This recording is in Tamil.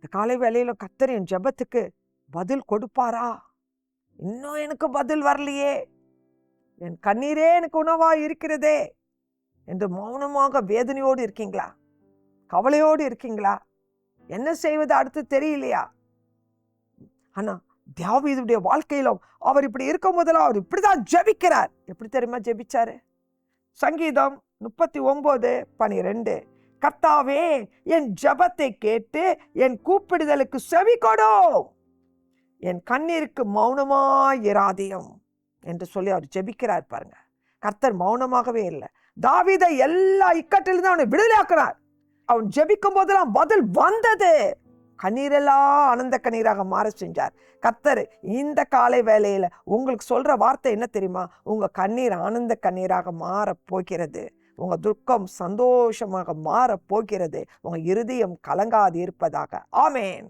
இந்த காலை வேளையில கர்த்தர் என் ஜெபத்துக்கு பதில் கொடுப்பாரா? இன்னும் எனக்கு பதில் வரலையே, என் கண்ணீரே எனக்கு உணவா இருக்கிறதே என்று மௌனமாக வேதனையோடு இருக்கீங்களா? கவலையோடு இருக்கீங்களா? என்ன செய்வது அடுத்து தெரியலையா? ஆனா தாவீதுடைய வாழ்க்கையிலும் அவர் இப்படி இருக்கும் போதெல்லாம் அவர் இப்படிதான் ஜெபிக்கிறார். எப்படி தெரியுமா ஜெபிச்சாரு? சங்கீதம் 39:12, கர்த்தாவே என் ஜெபத்தை கேட்டு என் கூப்பிடுதலுக்கு செவி கொடும், என் கண்ணீருக்கு மௌனமாயிராதேயும் என்று சொல்லி அவர் ஜெபிக்கிறார் பாருங்க. கர்த்தர் மௌனமாகவே இல்லை. தாவீதை எல்லா இக்கட்டிலிருந்து அவனை விடுதலையாக்குறார். அவன் ஜெபிக்கும் போதெல்லாம் பதில் வந்தது. கண்ணீரெல்லாம் ஆனந்த கண்ணீராக மாற செஞ்சார் கர்த்தர். இந்த காலை வேளையில உங்களுக்கு சொல்ற வார்த்தை என்ன தெரியுமா? உங்க கண்ணீர் ஆனந்த கண்ணீராக மாற போகிறது. உங்க துக்கம் சந்தோஷமாக மாற போகிறது. உங்க இருதயம் கலங்காது இருப்பதாக. ஆமேன்.